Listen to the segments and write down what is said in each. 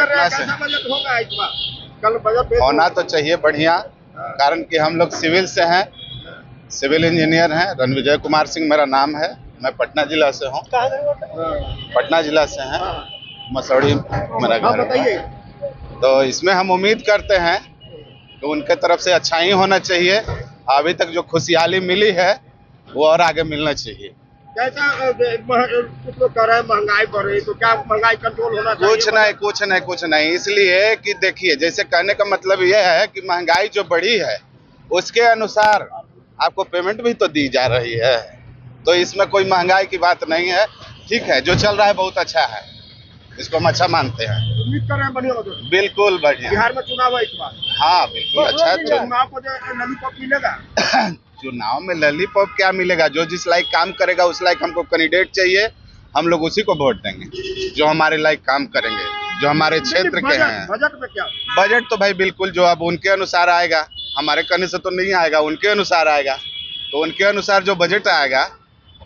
पटना से। बजट होगा इस बार? कल बजट होना तो चाहिए बढ़िया, कारण कि हम लोग सिविल से हैं, सिविल इंजीनियर हैं। रणविजय कुमार सिंह मेरा नाम है, मैं पटना जिला से हूँ। पटना जिला से हैं, मसौड़ी मेरा घर है। तो इसमें हम उम्मीद करते हैं कि उनके तरफ से अच्छा ही होना चाहिए। अभी तक जो खुशहाली मिली है वो और आगे मिलना चाहिए। कैसा कुछ लोग कह रहे हैं महंगाई बढ़ रही, तो क्या महंगाई कंट्रोल होना चाहिए? कुछ नहीं, इसलिए कि देखिए, जैसे कहने का मतलब यह है कि महंगाई जो बढ़ी है उसके अनुसार आपको पेमेंट भी तो दी जा रही है, तो इसमें कोई महंगाई की बात नहीं है। ठीक है, जो चल रहा है बहुत अच्छा है, इसको हम अच्छा मानते हैं। उम्मीद कर रहे हैं बढ़िया होगा। बिल्कुल बढ़िया। बिहार में चुनाव है इस बार? हाँ बिल्कुल अच्छा है। चुनाव को लॉलीपॉप मिलेगा? चुनाव में लॉलीपॉप क्या मिलेगा? जो जिस लायक काम करेगा उस लायक हमको कैंडिडेट चाहिए, हम लोग उसी को वोट देंगे जो हमारे लायक काम करेंगे, जो हमारे क्षेत्र के हैं। बजट में क्या? बजट तो भाई बिल्कुल जो अब उनके अनुसार आएगा, हमारे कहने से तो नहीं आएगा, उनके अनुसार आएगा। तो उनके अनुसार जो बजट आएगा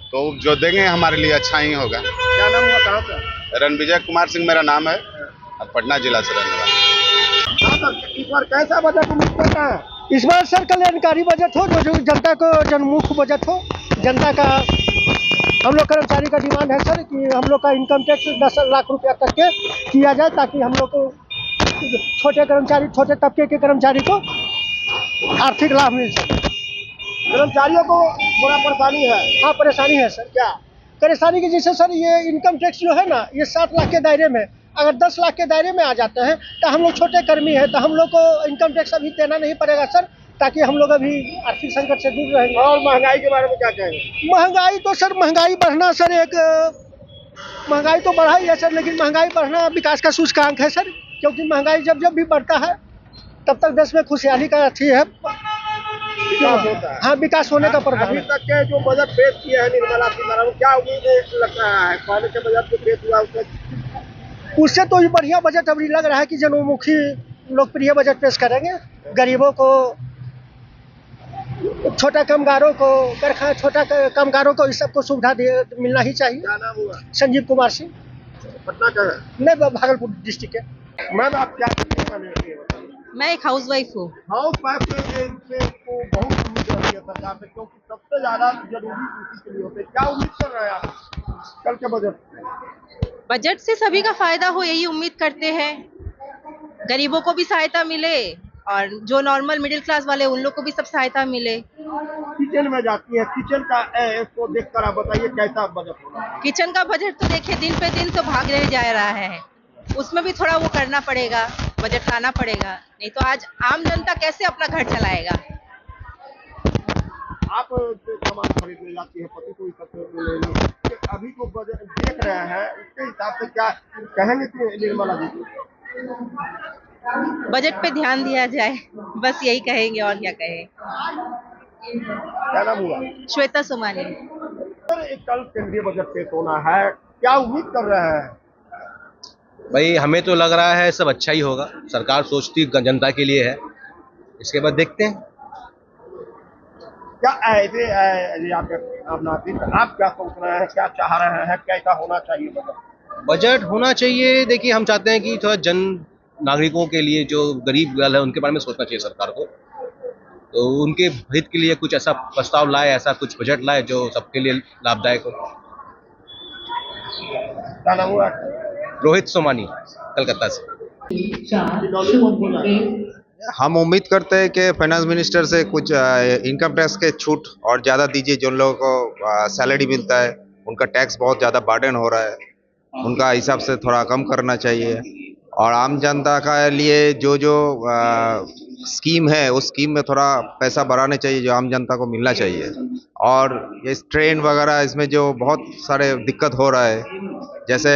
तो जो देंगे हमारे लिए अच्छा ही होगा। क्या नाम हुआ, कहाँ से? रणविजय कुमार सिंह मेरा नाम है और पटना जिला से रहने वाला। इस बार कैसा बजट उम्मीद करना है? इस बार सर कल्याणकारी बजट हो, जो जनता को जनमुख बजट हो। जनता का, हम लोग कर्मचारी का डिमांड है सर कि हम लोग का इनकम टैक्स 10 लाख रुपया तक के किया जाए, ताकि हम लोग को छोटे कर्मचारी, छोटे तबके के कर्मचारी को आर्थिक लाभ मिल सके। कर्मचारियों को बड़ा परेशानी है। हाँ परेशानी है सर। क्या परेशानी की? जैसे सर ये इनकम टैक्स जो है ना, ये 7 लाख के दायरे में, अगर 10 लाख के दायरे में आ जाते हैं तो हम लोग छोटे कर्मी हैं, तो हम लोग को इनकम टैक्स अभी देना नहीं पड़ेगा सर, ताकि हम लोग अभी आर्थिक संकट से दूर रहेंगे। और महंगाई के बारे में क्या कहेंगे? महंगाई तो सर, महंगाई बढ़ना सर, एक महंगाई तो बढ़ा ही है सर, लेकिन महंगाई बढ़ना विकास का सूचकांक है सर, क्योंकि महंगाई जब भी बढ़ता है तब तक देश में खुशहाली का अच्छी है, विकास होता है। हाँ विकास होने का प्रभाव अभी है। तक के जो बजट पेश किए हैं निर्मला सीतारमण, क्या उम्मीद लग रहा है? पहले के बजट जो पेश हुआ उससे तो बढ़िया बजट अभी लग रहा है कि जनोन्मुखी लोकप्रिय बजट पेश करेंगे। गरीबों को, छोटा कामगारों को, छोटा कामगारों को, इस सबको सुविधा मिलना ही चाहिए। क्या नाम हुआ? संजीव कुमार सिंह, पटना का है? नहीं भागलपुर डिस्ट्रिक्ट है। मैम आप क्या बताइए? मैं एक हाउस वाइफ हूँ। हाउस वाइफ को बहुत उम्मीद रहती है सरकार से, क्योंकि सबसे ज्यादा जरूरी कृषि के लिए होते हैं। क्या उम्मीद कर रहे हैं आप कल के बजट से सभी का फायदा हो, यही उम्मीद करते हैं। गरीबों को भी सहायता मिले और जो नॉर्मल मिडिल क्लास वाले उन लोग को भी सब सहायता मिले। किचन में जाती है, किचन का को देखकर आप बताइए कैसा बजट होगा? किचन का बजट तो देखिए दिन पे दिन तो भाग रहे जा रहा है, उसमें भी थोड़ा वो करना पड़ेगा, बजट लाना पड़ेगा, नहीं तो आज आम जनता कैसे अपना घर चलाएगा। आप जो सामान खरीदने जाती है पति को सबसे अभी जो बजट देख रहे हैं उसके हिसाब से क्या कहेंगे कि निर्मला जी? बजट पे ध्यान दिया जाए, बस यही कहेंगे, और क्या कहें। क्या नाम हुआ? श्वेता सोमानी। सर कल केंद्रीय बजट पेश होना है, क्या उम्मीद कर रहे हैं? भाई हमें तो लग रहा है सब अच्छा ही होगा, सरकार सोचती जनता के लिए है, इसके बाद देखते हैं। क्या ऐसे आप क्या सोच रहे हैं, क्या चाह रहे हैं, कैसा होना चाहिए बजट? बजट होना चाहिए, देखिए हम चाहते हैं कि थोड़ा जन नागरिकों के लिए, जो गरीब है उनके बारे में सोचना चाहिए सरकार को, तो उनके हित के लिए कुछ ऐसा प्रस्ताव लाए, ऐसा कुछ बजट लाए जो सबके लिए लाभदायक हो। क्या नाम हुआ? रोहित सोमानी, कलकत्ता से। हम उम्मीद करते हैं कि फाइनेंस मिनिस्टर से कुछ इनकम टैक्स के छूट और ज़्यादा दीजिए। जो लोगों को सैलरी मिलता है उनका टैक्स बहुत ज़्यादा बर्डन हो रहा है, उनका हिसाब से थोड़ा कम करना चाहिए। और आम जनता का लिए जो स्कीम है उस स्कीम में थोड़ा पैसा बढ़ाने चाहिए, जो आम जनता को मिलना चाहिए। और ये ट्रेन वगैरह इसमें जो बहुत सारे दिक्कत हो रहा है, जैसे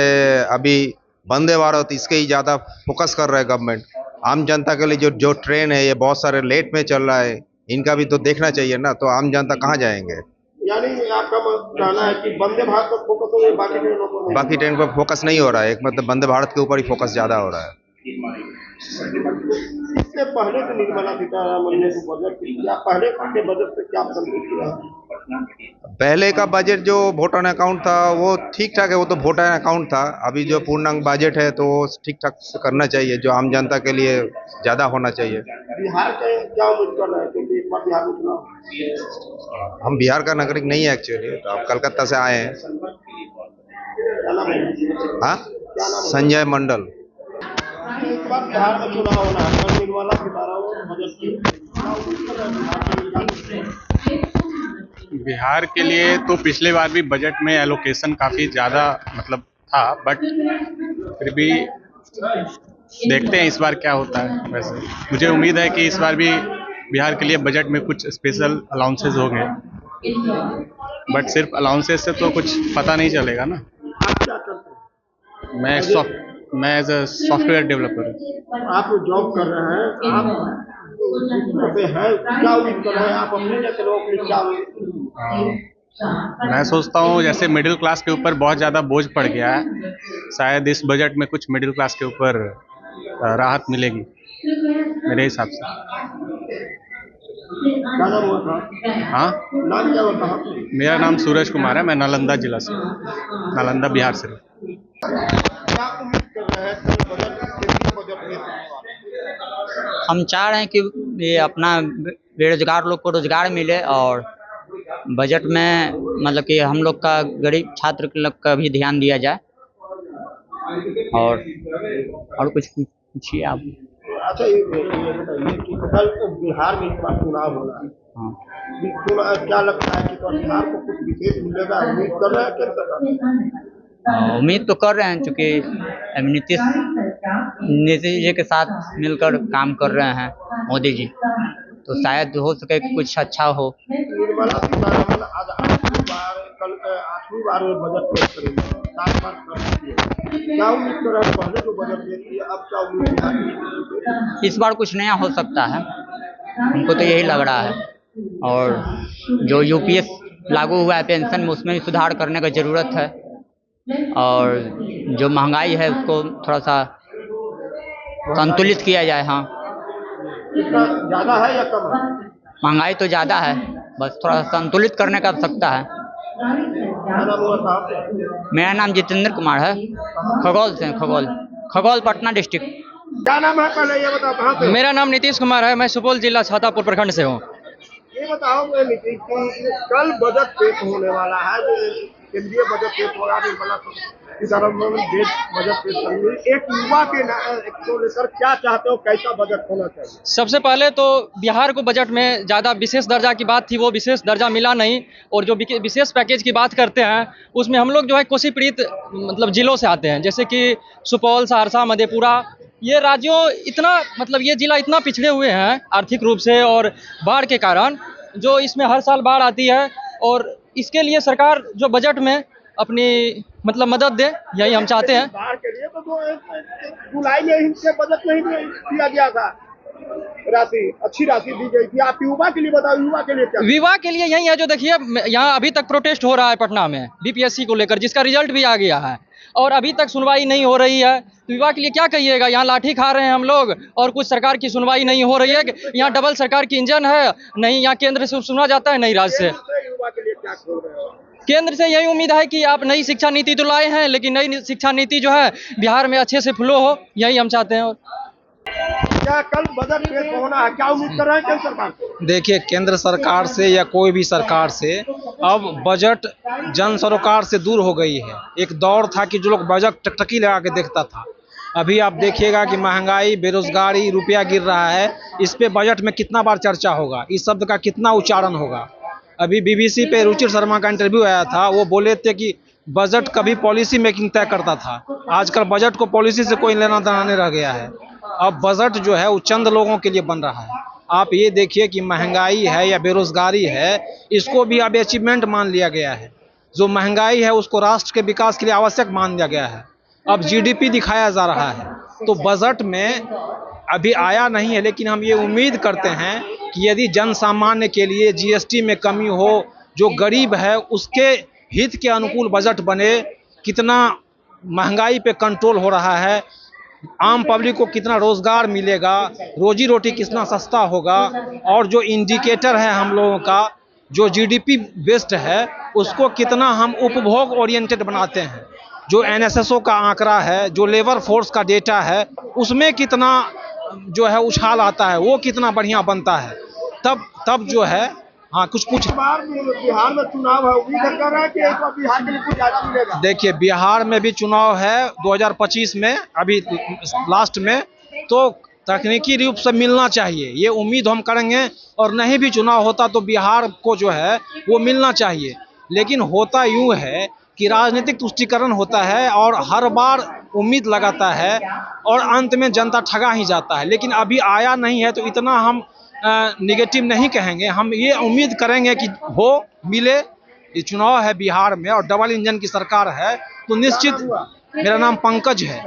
अभी वंदे भारत, इसके ही ज़्यादा फोकस कर रहा है गवर्नमेंट। आम जनता के लिए जो ट्रेन है ये बहुत सारे लेट में चल रहा है, इनका भी तो देखना चाहिए ना, तो आम जनता कहाँ जाएंगे? यानी आपका कहना है कि वंदे भारत पर फोकस हो, बाकी ट्रेनों पर नहीं? बाकी ट्रेन पर फोकस नहीं हो रहा है, एक मतलब वंदे भारत के ऊपर ही फोकस ज़्यादा हो रहा है। इससे पहले जो निर्मला सीतारमण ने बजट किया, पहले के बजट से क्या संतुष्ट हुआ? पहले का बजट जो वोट ऑन अकाउंट था वो ठीक ठाक है, वो तो वोट ऑन अकाउंट था। अभी जो पूर्णांक बजट है तो वो ठीक ठाक से करना चाहिए, जो आम जनता के लिए ज्यादा होना चाहिए। बिहार के क्या उम्मीद कर रहे हैं, क्योंकि इस बार बिहार में चुनाव। हम बिहार का नागरिक नहीं है एक्चुअली, तो आप कलकत्ता से आए हैं। क्या नाम है? हाँ, संजय मंडल। इस बार बिहार में चुनाव होना है, कल निर्मला सीतारमण बजट की क्या उम्मीद कर रहे हैं बिहार के लिए तो पिछले बार भी बजट में एलोकेशन काफ़ी ज़्यादा मतलब था, बट फिर भी देखते हैं इस बार क्या होता है। वैसे मुझे उम्मीद है कि इस बार भी बिहार के लिए बजट में कुछ स्पेशल अलाउंसेस होंगे, बट सिर्फ अलाउंसेस से तो कुछ पता नहीं चलेगा ना। आप क्या करते हैं? मैं एज अ सॉफ्टवेयर डेवलपर। आप जॉब कर रहे हैं, आप पे है, क्या उम्मीद कर रहे हैं आप अपने जैसे लोगों के लिए? क्या मैं सोचता हूँ जैसे मिडिल क्लास के ऊपर बहुत ज़्यादा बोझ पड़ गया है, शायद इस बजट में कुछ मिडिल क्लास के ऊपर राहत मिलेगी मेरे हिसाब से। क्या नाम हुआ था? हाँ, नाम क्या होता है? मेरा नाम सूरज कुमार है, मैं नालंदा जिला से, नालंदा बिहार से। क्या उम्मीद कर रहे हैं कल बजट में? हम चाह रहे हैं कि ये अपना बेरोजगार लोग को रोजगार मिले, और बजट में मतलब कि हम लोग का गरीब छात्र के लोग का भी ध्यान दिया जाए। और कुछ पूछिए आप। अच्छा, ये बताइए कि कल तो बिहार में इस बार चुनाव होना है। हाँ, क्या लगता है कि तो बिहार को कुछ विशेष मिलेगा? उम्मीद कर रहे हैं केंद्र सरकार? उम्मीद तो कर रहे हैं, चूँकि अब नीतीश जी के साथ मिलकर काम कर रहे हैं मोदी जी, तो शायद हो सके कि कुछ अच्छा हो। निर्मला सीतारमण आज आठवीं बार बजट पेश करेंगे, 7 बार कर दिए। क्या उम्मीद कर रहे हैं? पहले जो बजट पेश किया, अब क्या उम्मीद है? इस बार कुछ नया हो सकता है, हमको तो यही लग रहा है। और जो यूपीएस लागू हुआ है पेंशन में, उसमें भी सुधार करने की ज़रूरत है। और जो महंगाई है उसको थोड़ा सा संतुलित किया जाए। हाँ, कितना ज़्यादा है या कम है? महंगाई तो ज़्यादा है, बस थोड़ा संतुलित करने का आवश्यकता है। क्या नाम हुआ था? मेरा नाम जितेंद्र कुमार है, खगौल से, खगौल पटना डिस्ट्रिक्ट। क्या नाम है पहले ये बताओ, कहाँ से? मेरा नाम नीतीश कुमार है, मैं सुपौल जिला छातापुर प्रखंड से हूँ। ये बताओ नीतीश जी, कल बजट पेश होने वाला है, केंद्रीय बजट पेश होगा, निर्मला सीतारमण बजट पेश करेंगे। एक युवा के को लेकर क्या चाहते हो, कैसा बजट होना चाहिए? सबसे पहले तो बिहार को बजट में ज़्यादा विशेष दर्जा की बात थी, वो विशेष दर्जा मिला नहीं। और जो विशेष पैकेज की बात करते हैं उसमें हम लोग जो है कोसी पीड़ित मतलब जिलों से आते हैं, जैसे कि सुपौल, सहरसा, मधेपुरा, ये राज्यों इतना मतलब ये जिला इतना पिछड़े हुए हैं आर्थिक रूप से और बाढ़ के कारण, जो इसमें हर साल बाढ़ आती है। और इसके लिए सरकार जो बजट में अपनी मतलब मदद दे, यही हम चाहते हैं। बाढ़ के लिए तो जुलाई में ही बजट में ही दिया गया था राशि, अच्छी राशि दी गई थी। आप युवा के लिए बताओ, युवा के लिए क्या? विवाह के लिए यही है, जो देखिए यहाँ अभी तक प्रोटेस्ट हो रहा है पटना में बीपीएससी को लेकर, जिसका रिजल्ट भी आ गया है और अभी तक सुनवाई नहीं हो रही है। तो विवाह के लिए क्या कहिएगा, यहाँ लाठी खा रहे हैं हम लोग और कुछ सरकार की सुनवाई नहीं हो रही है। यहाँ डबल सरकार की इंजन है, नहीं यहाँ केंद्र से सुना जाता है, नहीं राज्य से। युवा के लिए क्या खोल रहे हो? केंद्र से यही उम्मीद है कि आप नई शिक्षा नीति तो लाए हैं, लेकिन नई शिक्षा नीति जो है बिहार में अच्छे से फ्लो हो, यही हम चाहते हैं। और क्या कल बजट पेश होना है, क्या उम्मीद कर रहे हैं केंद्र सरकार से? देखिए, केंद्र सरकार से या कोई भी सरकार से अब बजट जन सरोकार से दूर हो गई है। एक दौर था कि जो लोग बजट टकटकी लगा के देखता था, अभी आप देखिएगा कि महंगाई, बेरोजगारी, रुपया गिर रहा है, इस पे बजट में कितना बार चर्चा होगा, इस शब्द का कितना उच्चारण होगा। अभी बीबीसी पे रुचिर शर्मा का इंटरव्यू आया था, वो बोले थे कि बजट कभी पॉलिसी मेकिंग तय करता था, आजकल बजट को पॉलिसी से कोई लेना देना नहीं रह गया है। अब बजट जो है वो चंद लोगों के लिए बन रहा है। आप ये देखिए कि महंगाई है या बेरोजगारी है, इसको भी अब अचीवमेंट मान लिया गया है। जो महंगाई है उसको राष्ट्र के विकास के लिए आवश्यक मान लिया गया है। अब जीडीपी दिखाया जा रहा है। तो बजट में अभी आया नहीं है, लेकिन हम ये उम्मीद करते हैं कि यदि जन सामान्य के लिए जीएसटी में कमी हो, जो गरीब है उसके हित के अनुकूल बजट बने, कितना महंगाई पे कंट्रोल हो रहा है, आम पब्लिक को कितना रोजगार मिलेगा, रोजी रोटी कितना सस्ता होगा, और जो इंडिकेटर है हम लोगों का जो जीडीपी बेस्ड है उसको कितना हम उपभोग ओरिएंटेड बनाते हैं। जो एनएसएसओ का आंकड़ा है, जो लेबर फोर्स का डेटा है, उसमें कितना जो है उछाल आता है, वो कितना बढ़िया बनता है, तब जो है हाँ कुछ पूछ। बिहार में चुनाव है, उम्मीद कर रहे हैं कि एक बार बिहार के लिए कुछ ज्यादा मिलेगा। देखिए बिहार में भी चुनाव है 2025 में, अभी लास्ट में, तो तकनीकी रूप से मिलना चाहिए, ये उम्मीद हम करेंगे। और नहीं भी चुनाव होता तो बिहार को जो है वो मिलना चाहिए। लेकिन होता यूँ है कि राजनीतिक तुष्टीकरण होता है और हर बार उम्मीद लगाता है और अंत में जनता ठगा ही जाता है। लेकिन अभी आया नहीं है तो इतना हम निगेटिव नहीं कहेंगे, हम ये उम्मीद करेंगे कि हो मिले। ये चुनाव है बिहार में और डबल इंजन की सरकार है तो निश्चित। मेरा नाम पंकज है,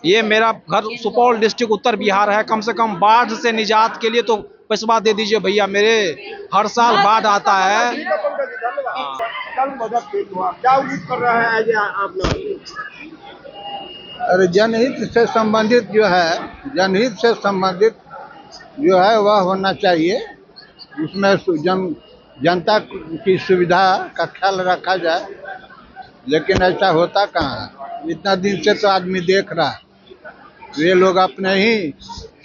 ये मेरा घर सुपौल डिस्ट्रिक्ट उत्तर बिहार है। कम से कम बाढ़ से निजात के लिए तो पैसा दे दीजिए भैया, मेरे हर साल बाढ़ आता है। कल बजट पेश हुआ, क्या उम्मीद कर रहे हैं आज आप लोग? अरे जनहित से संबंधित जो है वह होना चाहिए, उसमें जनता की सुविधा का ख्याल रखा जाए। लेकिन ऐसा होता कहाँ है? इतना दिन से तो आदमी देख रहा है, ये लोग अपने ही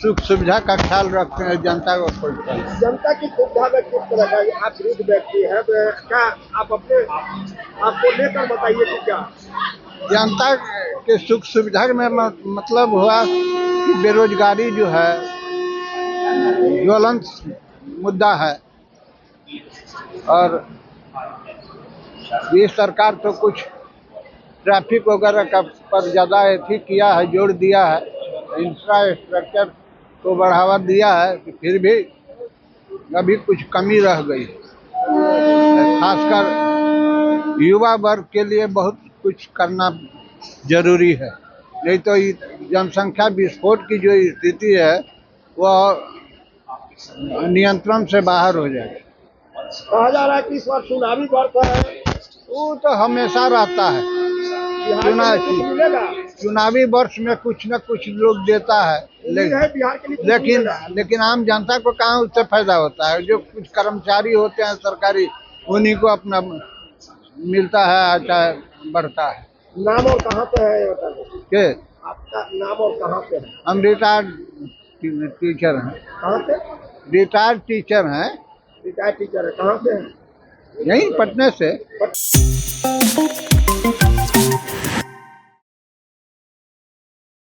सुख सुविधा का ख्याल रखते हैं, जनता को खोजते हैं। जनता की सुविधा में किस तरह का आप वृद्ध व्यक्ति हैं, क्या आप अपने आपको लेकर बताइए कि क्या जनता के सुख सुविधा में मतलब हुआ कि बेरोजगारी जो है ज्वलंत मुद्दा है। और ये सरकार तो कुछ ट्रैफिक वगैरह का पर ज़्यादा एथी किया है, जोर दिया है, इंफ्रास्ट्रक्चर को बढ़ावा दिया है, फिर भी अभी कुछ कमी रह गई। खासकर युवा वर्ग के लिए बहुत कुछ करना जरूरी है, नहीं तो जनसंख्या विस्फोट की जो स्थिति है वह नियंत्रण से बाहर हो जाए। कहा जा रहा है कि इस बार चुनावी वर्ष है, वो तो हमेशा रहता है। चुनावी वर्ष में कुछ न कुछ लोग देता है, लेकिन आम जनता को कहाँ उससे फायदा होता है। जो कुछ कर्मचारी होते हैं सरकारी, उन्हीं को अपना मिलता है, चाहे बढ़ता है। नाम और कहाँ पे है के आपका नाम और कहाँ पे है? हम रिटायर्ड टीचर हैं। कहाँ पे? रिटायर्ड टीचर हैं। रिटायर्ड टीचर है, कहाँ से हैं? यहीं पटना से।